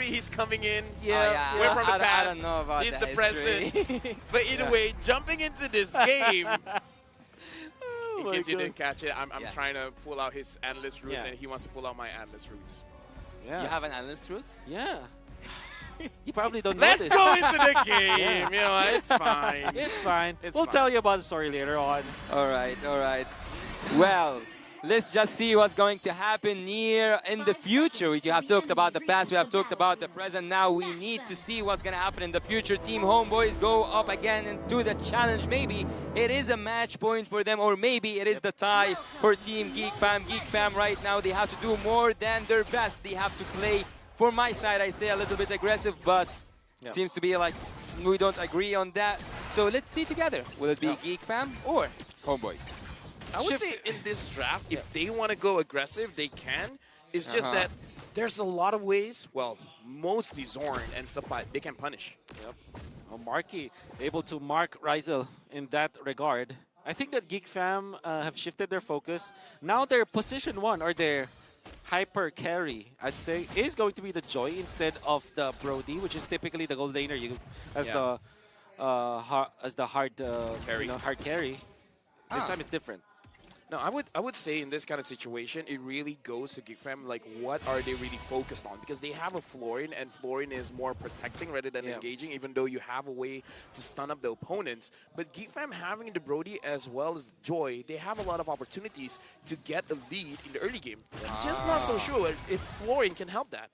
history. He's coming in. Yeah, We're from the past. I don't know about He's the the present. But either way, jumping into this game. In case you didn't catch it, I'm trying to pull out his analyst roots, and he wants to pull out my analyst roots. Yeah. You have an analyst roots? Yeah. You probably don't know Let's go into the game. You know, it's fine. It's fine. We'll fine. tell you about the story later on. All right, all right. Well, let's just see what's going to happen near in the future. We have talked about the past, we have talked about the present. Now we need to see what's going to happen in the future. Team Homeboys go up again and do the challenge. Maybe it is a match point for them, or maybe it is the tie for Team GEEK Fam. GEEK Fam right now, they have to do more than their best. They have to play, for my side, I say a little bit aggressive, but seems to be like we don't agree on that. So let's see together. Will it be GEEK Fam or Homeboys? I would say in this draft, if they want to go aggressive, they can. It's just that there's a lot of ways, well, mostly Zorn and Sapat, they can punish. Yep. Well, Marky able to mark Rizel in that regard. I think that GEEK Fam have shifted their focus. Now their position 1 or their hyper carry, I'd say, is going to be the Joy instead of the Brody, which is typically the gold laner as the hard carry. Hard carry. This time it's different. No, I would say in this kind of situation, it really goes to GEEK Fam, like what are they really focused on? Because they have a Florian, and Florian is more protecting rather than engaging, even though you have a way to stun up the opponents. But GEEK Fam having the Brody as well as Joy, they have a lot of opportunities to get a lead in the early game. I'm just not so sure if Florian can help that.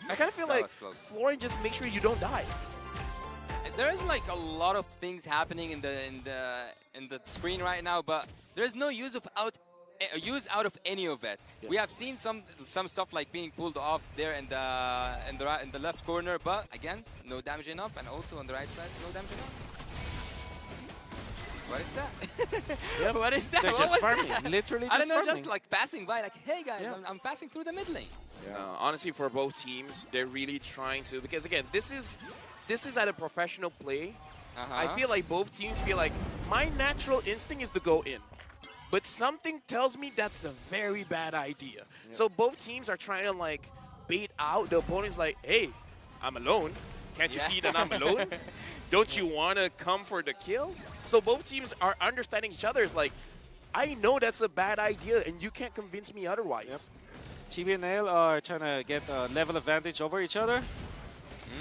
I kind of feel like Florian just make sure you don't die. There is like a lot of things happening in the screen right now, but there's no use out of any of it. We have seen some stuff like being pulled off there in the left corner, but again, no damage enough, and also on the right side, no damage enough. What is that? What is that? They're what just was farming. that? Literally I just don't know, farming. just like passing by, like, hey guys, I'm passing through the mid lane. Honestly, for both teams, they're really trying to, because again, this is at a professional play. I feel like both teams feel like my natural instinct is to go in. But something tells me that's a very bad idea. So both teams are trying to like bait out the opponents like, hey, I'm alone. Can't you see that I'm alone? Don't you want to come for the kill? So both teams are understanding each other. It's like, I know that's a bad idea and you can't convince me otherwise. Chibi and Nail are trying to get a level advantage over each other.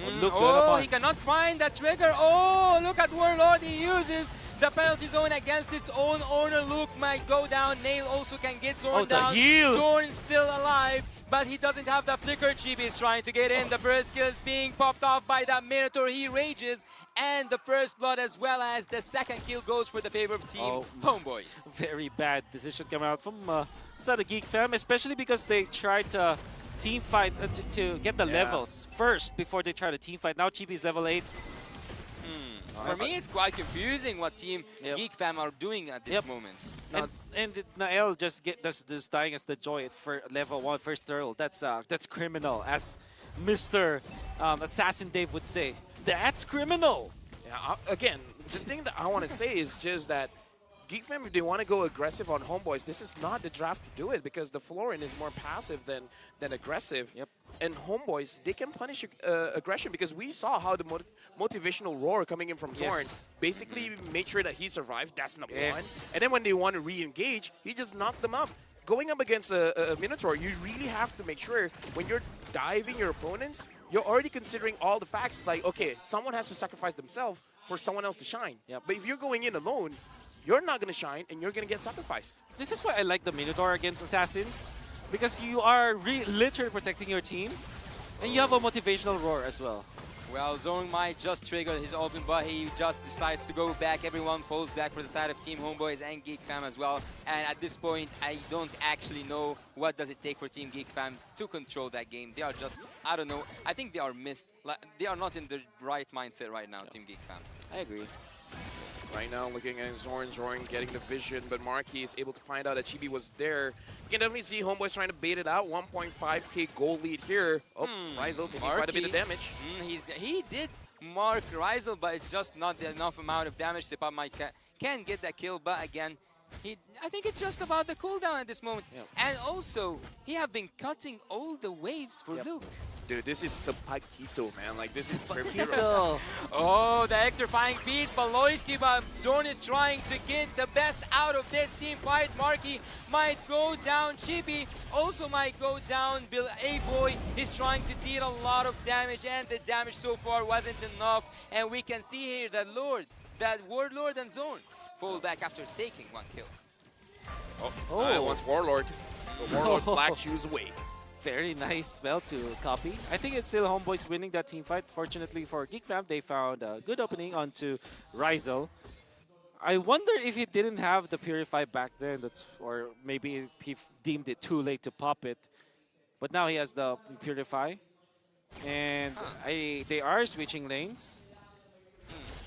He cannot find that trigger. Oh, look at Warlord. He uses the penalty zone against his own owner. Luke might go down. Nail also can get Zorn down. Zorn is still alive, but he doesn't have the flicker. Chibi is trying to get in. The first kill is being popped off by that Minotaur. He rages. And the first blood as well as the second kill goes for the favor of Team Homeboys. Very bad decision coming out from side of GEEK Fam, especially because they tried to team fight to get the levels first before they try to team fight. Now Chibi's level 8. For me, it's quite confusing what Team GEEK Fam are doing at this moment. And Nael just dying as the Joy at level 1 first turtle. That's criminal, as Mr. Assassin Dave would say. That's criminal. Yeah, again, the thing that I want to say is just that GEEK Fam, if they want to go aggressive on Homeboys, this is not the draft to do it because the Florian is more passive than aggressive. And Homeboys, they can punish aggression because we saw how the motivational roar coming in from Zorn basically made sure that he survived. That's number one. And then when they want to re-engage, he just knocked them up. Going up against a Minotaur, you really have to make sure when you're diving your opponents, you're already considering all the facts. It's like, okay, someone has to sacrifice themselves for someone else to shine. But if you're going in alone, you're not going to shine and you're going to get sacrificed. This is why I like the Minotaur against Assassins, because you are literally protecting your team and you have a motivational roar as well. Well, Zorn might just trigger his open, but he just decides to go back. Everyone falls back for the side of Team Homeboys and GEEK Fam as well. And at this point, I don't actually know what does it take for Team GEEK Fam to control that game. They are just, I don't know, I think they are missed. Like, they are not in the right mindset right now, Team GEEK Fam. I agree. Right now, looking at Zorn getting the vision, but Marky is able to find out that Chibi was there. You can definitely see Homeboys trying to bait it out. 1.5k goal lead here. Oh, Rizel taking quite a bit of damage. He did mark Rizel, but it's just not enough amount of damage. Sepa might can get that kill, but again, I think it's just about the cooldown at this moment. And also, he have been cutting all the waves for Luke. Dude, this is Paquito, man. Like, this is very hero. Paquito. Oh, the electrifying beats, Baloyski, but Zorn is trying to get the best out of this team fight. Marky might go down, Chibi also might go down. Bill A-Boy is trying to deal a lot of damage, and the damage so far wasn't enough. And we can see here that Warlord and Zorn fall back after taking one kill. Oh. Once Warlord. The Warlord Black Shoes away. Very nice spell to copy. I think it's still Homeboys winning that team fight. Fortunately for Geek Fam, they found a good opening onto Rizel. I wonder if he didn't have the Purify back then, or maybe he deemed it too late to pop it. But now he has the Purify. And they are switching lanes.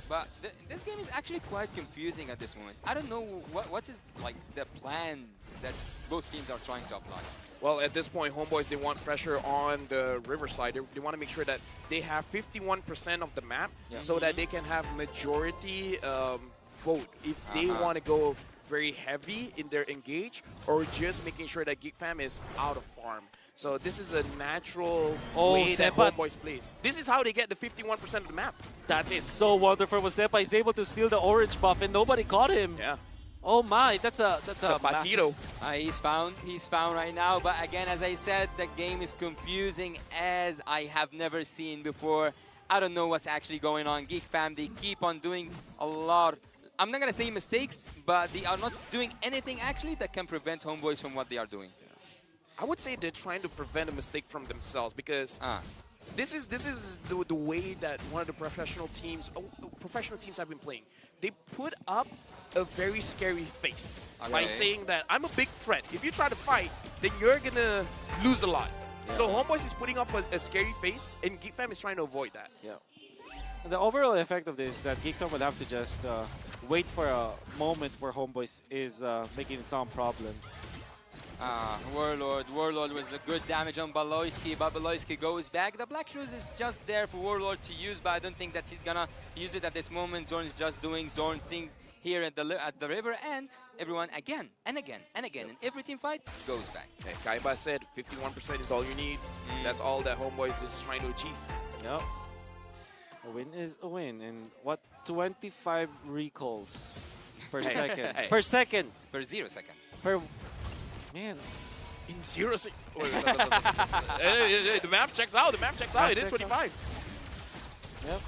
But this game is actually quite confusing at this moment. I don't know what is like the plan that both teams are trying to apply. Well, at this point, Homeboys, they want pressure on the Riverside. They want to make sure that they have 51% of the map so that they can have majority vote if they want to go very heavy in their engage or just making sure that Geek Fam is out of farm. So this is a natural way that Homeboys plays. This is how they get the 51% of the map. That is so wonderful. Sepa is able to steal the orange buff and nobody caught him. Yeah. Oh my, that's a Paquito. He's found right now. But again, as I said, the game is confusing as I have never seen before. I don't know what's actually going on. Geek Fam, they keep on doing a lot. I'm not gonna say mistakes, but they are not doing anything actually that can prevent Homeboys from what they are doing. I would say they're trying to prevent a mistake from themselves because this is the way that one of the professional teams have been playing. They put up a very scary face by saying that I'm a big threat. If you try to fight, then you're gonna lose a lot. Yeah. So Homeboys is putting up a scary face, and Geek Fam is trying to avoid that. Yeah. The overall effect of this is that Geek Fam would have to just wait for a moment where Homeboys is making its own problem. Warlord was a good damage on Baloyski, but Baloyski goes back. The Black Shoes is just there for Warlord to use, but I don't think that he's gonna use it at this moment. Zorn is just doing Zorn things here at the river, and everyone again and again and again, and every team fight goes back. Hey, Kaiba said 51% is all you need. That's all that Homeboys is trying to achieve. Yep. A win is a win, and what 25 recalls per second? Per second. Per 0 second. Per man. In 0 seconds. The map checks out. The map checks out. It is 25. Yep.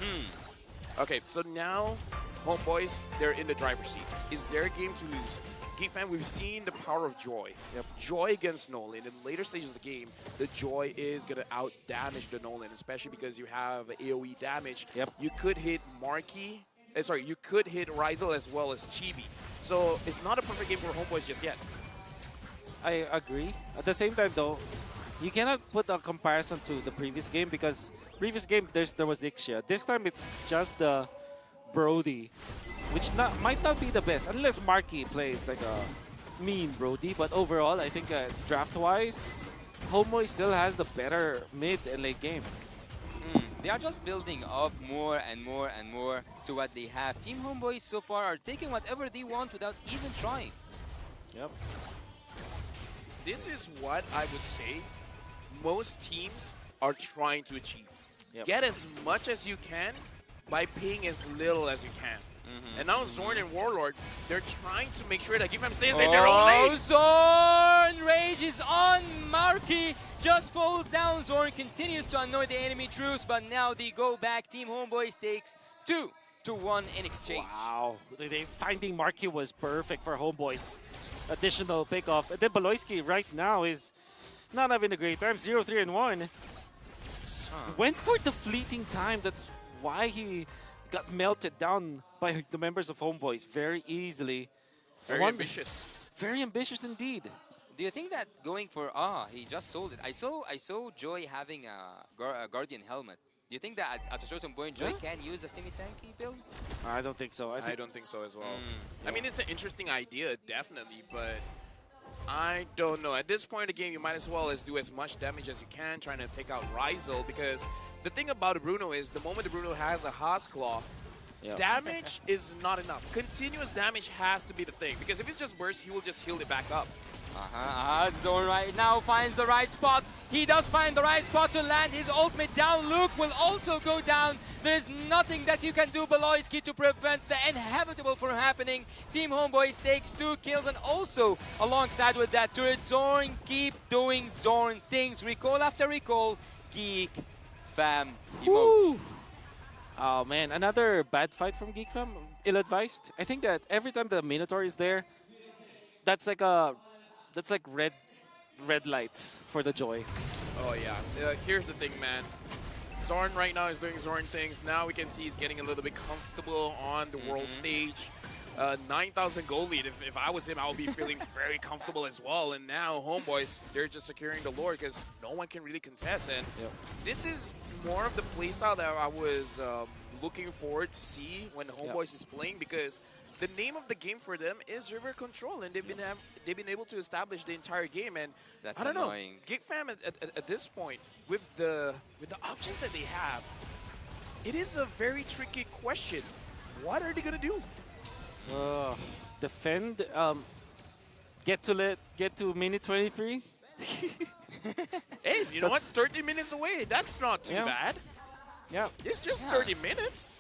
Okay, so now Homeboys, they're in the driver's seat. Is their game to lose? Geek Fam, we've seen the power of Joy. Joy against Nolan. In later stages of the game, the Joy is going to out-damage the Nolan, especially because you have AoE damage. You could hit Marky. You could hit Rizel as well as Chibi. So it's not a perfect game for Homeboys just yet. I agree. At the same time, though, you cannot put a comparison to the previous game because previous game there was Ixia. This time it's just the Brody, which might not be the best unless Marky plays like a mean Brody. But overall, I think draft-wise, Homeboy still has the better mid and late game. They are just building up more and more and more to what they have. Team Homeboys so far are taking whatever they want without even trying. Yep. This is what I would say most teams are trying to achieve. Get as much as you can by paying as little as you can. And now Zorn and Warlord, they're trying to make sure that Geek Fam stays in their own lane. Zorn rages on Marky, just falls down. Zorn continues to annoy the enemy troops, but now they go back. Team Homeboys takes 2-1 in exchange. Wow, finding Marky was perfect for Homeboys. Additional pickoff. And then Baloyski right now is not having a great time. 0-3-1. Went for the fleeting time. That's why he got melted down by the members of Homeboys very easily. Very ambitious. Very ambitious indeed. Do you think that going for he just sold it? I saw Joy having a Guardian helmet. Do you think that at a certain point Joy can use a semi-tanky build? I don't think so. I don't think so as well. I mean, it's an interesting idea, definitely, but I don't know. At this point in the game, you might as well do as much damage as you can, trying to take out Rizel, because the thing about Bruno is the moment the Bruno has a Haas Claw, damage is not enough. Continuous damage has to be the thing, because if it's just burst, he will just heal it back up. Zone right now finds the right spot. He does find the right spot to land his ultimate down. Luke will also go down. There's nothing that you can do, Beloyski, to prevent the inevitable from happening. Team Homeboys takes 2 kills, and also alongside with that turret, Zorn keep doing Zorn things. Recall after recall, Geek Fam emotes. Oh man, another bad fight from Geek Fam. Ill-advised. I think that every time the Minotaur is there, that's like red lights for the Joy. Oh yeah. Here's the thing, man. Zorn right now is doing Zorn things. Now we can see he's getting a little bit comfortable on the world stage. 9,000 gold lead. If I was him, I would be feeling very comfortable as well. And now Homeboys, they're just securing the Lord because no one can really contest. And this is more of the playstyle that I was looking forward to see when Homeboys is playing, because the name of the game for them is River Control, and they've been able to establish the entire game. And That's I don't annoying. know, Geek Fam at this point with the options that they have, it is a very tricky question. What are they gonna do? Defend. Get to minute 23. Hey, you know what? 30 minutes away. That's not too bad. Yeah. It's just 30 minutes.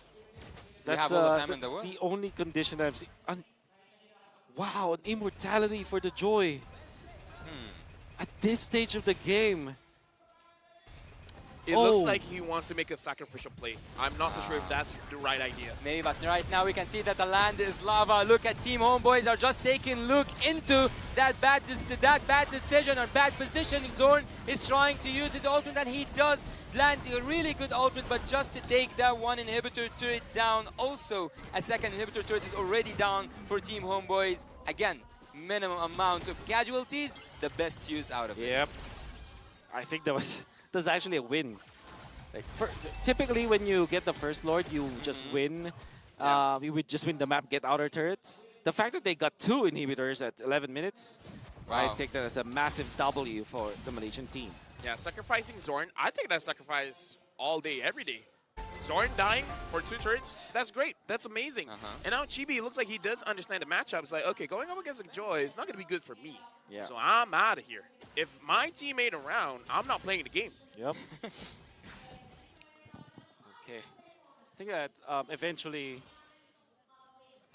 That's, have all the time in the world. the only condition I've seen. Wow, an immortality for the Joy. At this stage of the game. It looks like he wants to make a sacrificial play. I'm not so sure if that's the right idea. Maybe, but right now we can see that the land is lava. Look at Team Homeboys are just taking look into that bad decision or bad position. Zorn is trying to use his ultimate, and he does land a really good ultimate, but just to take that one inhibitor turret down. Also, a second inhibitor turret is already down for Team Homeboys. Again, minimum amount of casualties, the best use out of it. Yep. I think that's actually a win. Like typically when you get the first Lord, you just win. You would just win the map, get outer turrets. The fact that they got 2 inhibitors at 11 minutes, I take that as a massive W for the Malaysian team. Yeah, sacrificing Zorn, I think that's sacrifice all day, every day. Zorn dying for 2 turrets, that's great. That's amazing. And now Chibi, it looks like he does understand the matchup. It's like, okay, going up against a Joy is not going to be good for me. Yeah. So I'm out of here. If my team ain't around, I'm not playing the game. Yep. Okay. I think that eventually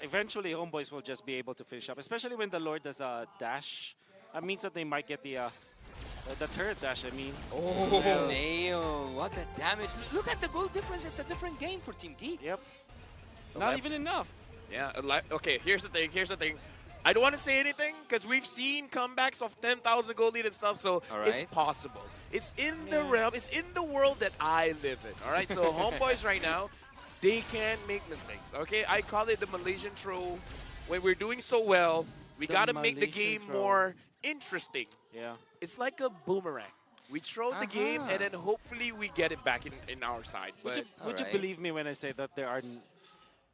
Homeboys will just be able to finish up, especially when the Lord does a dash. That means that they might get the turret dash, I mean. Oh, nail. What the damage. Look at the goal difference. It's a different game for Team Geek. Yep. Not even enough. Yeah, okay, here's the thing. I don't want to say anything because we've seen comebacks of 10,000 gold lead and stuff, so it's possible. It's in the realm, it's in the world that I live in, all right? So Homeboys right now, they can make mistakes, okay? I call it the Malaysian troll. When we're doing so well, we got to make the game more interesting. Yeah. It's like a boomerang. We throw the game, and then hopefully we get it back in our side. But Would you believe me when I say that there are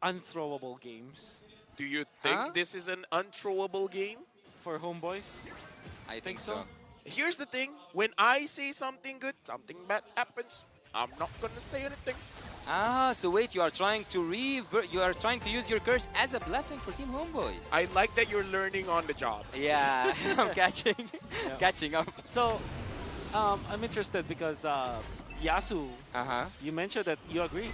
unthrowable games? do you think this is an unthrowable game? For Homeboys? I think so. Here's the thing. When I say something good, something bad happens. I'm not going to say anything. So wait, you are trying to use your curse as a blessing for Team Homeboys. I like that you're learning on the job. Yeah, I'm catching up. So, I'm interested because Yasu, you mentioned that you agree.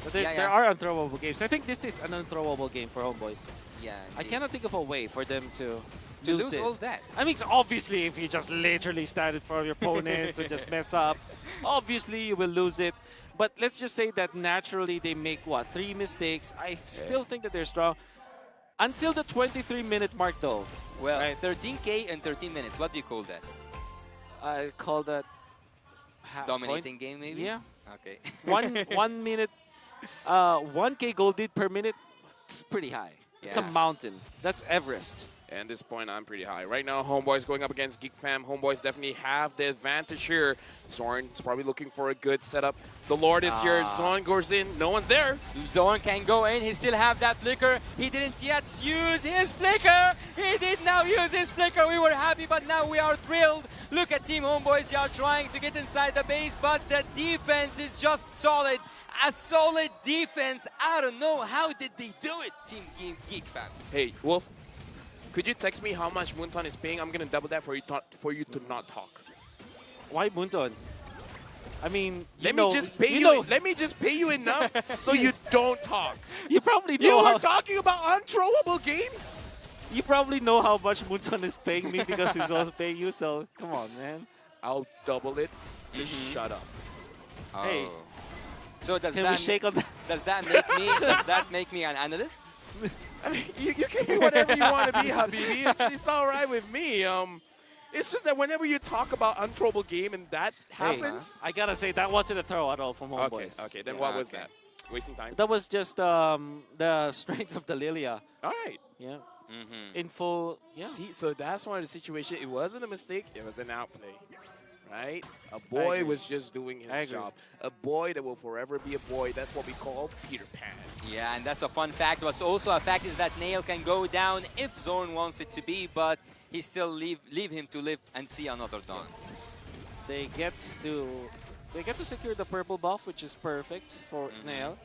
But there are unthrowable games. I think this is an unthrowable game for Homeboys. Yeah, I cannot think of a way for them to lose this. all that. I mean, obviously, if you just literally stand in front of your opponents and just mess up, obviously you will lose it. But let's just say that naturally they make, 3 mistakes. I still think that they're strong. Until the 23-minute mark, though. Well, 13K in 13 minutes. What do you call that? I call that... Dominating game, maybe? Yeah. Okay. 1 minute, 1K gold lead per minute. It's pretty high. It's a mountain. That's Everest. And this point, I'm pretty high. Right now, Homeboys going up against Geek Fam. Homeboys definitely have the advantage here. Zorn's probably looking for a good setup. The Lord is here. Zorn goes in. No one's there. Zorn can go in. He still have that flicker. He didn't yet use his flicker. He did now use his flicker. We were happy, but now we are thrilled. Look at Team Homeboys. They are trying to get inside the base, but the defense is just solid. A solid defense. I don't know. How did they do it, Team Geek Fam? Hey, Wolf. Could you text me how much Moonton is paying? I'm gonna double that for you to not talk. Why Munton? I mean, Let me just pay you. Let me just pay you enough so you don't talk. You probably You know were how, talking about unthrowable games. you probably know how much Munton is paying me because he's also paying you. So come on, man. I'll double it. Just shut up. Oh. Hey. So does Can we that shake on that? does that make me an analyst? I mean, you can be whatever you want to be, Habibi. It's all right with me. It's just that whenever you talk about unthrowable game and that happens. I gotta say that wasn't a throw at all from Homeboys. Okay. Then Yeah, what was okay. that? Wasting time. That was just the strength of the Lilia. All right. Yeah. Mm-hmm. In full. Yeah. See, so that's one of the situation. It wasn't a mistake. It was an outplay. Right? A boy agree. was just doing I his agree. job. A boy that will forever be a boy. That's what we call Peter Pan. Yeah, and that's a fun fact. What's also a fact is that Nail can go down if Zorn wants it to be, but he still leave him to live and see another dawn. They get to secure the purple buff, which is perfect for Nail.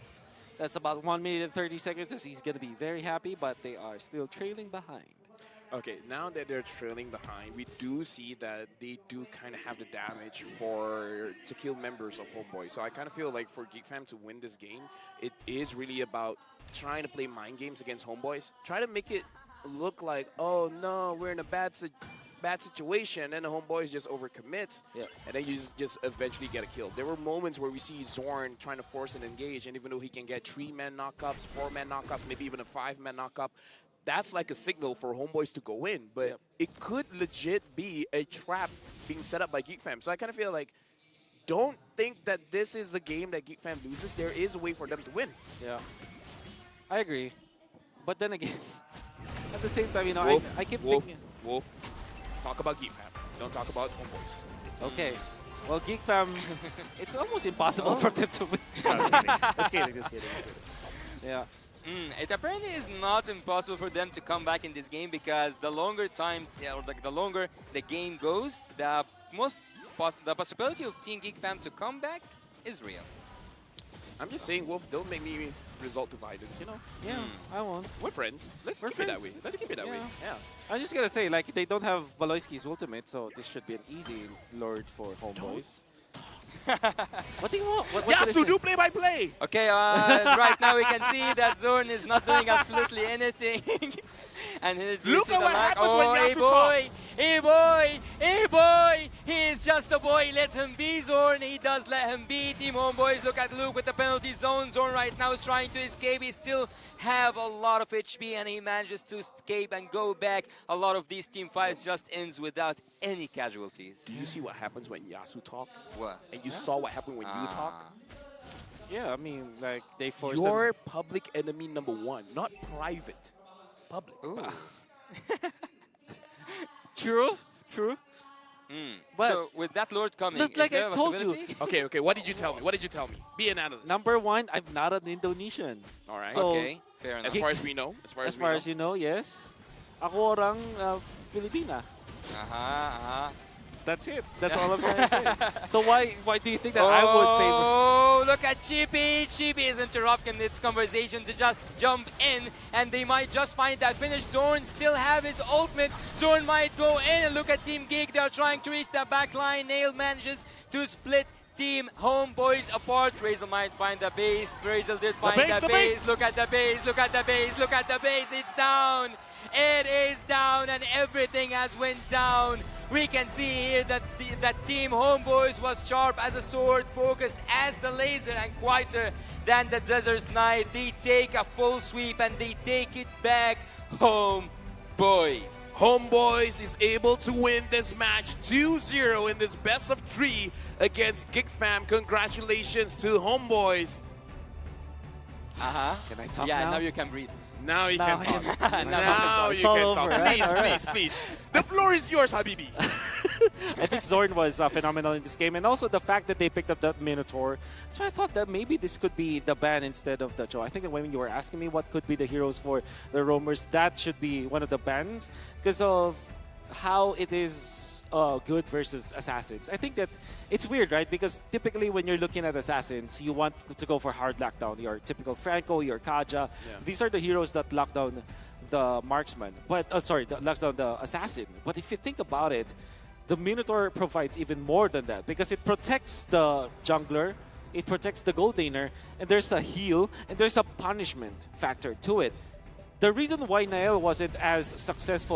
That's about 1 minute and 30 seconds, as he's gonna be very happy, but they are still trailing behind. Okay, now that they're trailing behind, we do see that they do kind of have the damage to kill members of Homeboy. So I kind of feel like for Geek Fam to win this game, it is really about trying to play mind games against Homeboys. Try to make it look like, oh no, we're in a bad situation, and the Homeboys just overcommits, and then you just eventually get a kill. There were moments where we see Zorn trying to force an engage, and even though he can get 3-man knockups, 4-man knockups, maybe even a 5-man knockup, that's like a signal for Homeboys to go in, but it could legit be a trap being set up by Geek Fam. So I kind of feel like, don't think that this is a game that Geek Fam loses. There is a way for them to win. Yeah, I agree. But then again, at the same time, you know, Wolf, I keep Wolf, thinking. Wolf, talk about Geek Fam. Don't talk about Homeboys. Okay, well, Geek Fam, it's almost impossible for them to win. Just kidding. Yeah. It apparently is not impossible for them to come back in this game because the longer time, or the longer the game goes, the possibility of Team Geek Fam to come back is real. I'm just saying, Wolf, don't make me resort to violence, you know? Yeah, I won't. We're friends. We're keep it that way. Let's keep it that way. Yeah. I'm just gonna say, like, they don't have Baloyski's ultimate, so this should be an easy lord for Homeboys. What do you want? What Yeah, did I so say? do play-by-play. Okay, right now we can see that Zorn is not doing absolutely anything. And here's Look at the what lag. happens Oh, when hey Yasu boy, talks. hey boy, hey boy. He is just a boy. Let him be, Zorn. He does let him be. Team Homeboys, look at Luke with the penalty zone. Zorn right now is trying to escape. He still have a lot of HP and he manages to escape and go back. A lot of these team fights just ends without any casualties. Do you see what happens when Yasu talks? What? And you saw what happened when you talk? Yeah, I mean, like, they forced You're them. public enemy #1, not private. Public. Ooh. True. But so with that Lord coming, look, is like there I a told you. possibility? Okay, what did you tell me? What did you tell me? Be an analyst. #1, I'm not an Indonesian. All right. So, Okay, fair enough. As far as we know. As far as you know, yes. Ako orang Filipina. That's it. That's all I'm trying to say. So why do you think that I would favor? Oh, look at Chippy. Chippy is interrupting this conversation to just jump in, and they might just find that finish. Zorn still have his ultimate. Zorn might go in, and look at Team Geek. They are trying to reach that back line. Nail manages to split Team Homeboys apart. Razel might find the base. Razel did find the base. Look at the base. Look at the base. Look at the base. It's down. It is down, and everything has went down. We can see here that that Team Homeboys was sharp as a sword, focused as the laser, and quieter than the Desert Knight. They take a full sweep and they take it back home, boys. Homeboys is able to win this match 2-0 in this best of 3 against Geek Fam. Congratulations to Homeboys. Can I talk Yeah, now? now you can breathe. Now you Now can I talk. can- Now It's you all can talk. over, right? Please. The floor is yours, Habibi. I think Zorn was phenomenal in this game, and also the fact that they picked up that Minotaur. So I thought that maybe this could be the ban instead of the Joe. I think that when you were asking me what could be the heroes for the Roamers, that should be one of the bans because of how it is good versus assassins. I think that it's weird, right? Because typically when you're looking at assassins, you want to go for hard lockdown. Your typical Franco, your Kaja. Yeah. These are the heroes that lock down the marksman, but sorry, locks down the assassin. But if you think about it, the Minotaur provides even more than that because it protects the jungler, it protects the gold laner, and there's a heal and there's a punishment factor to it. The reason why Nael wasn't as successful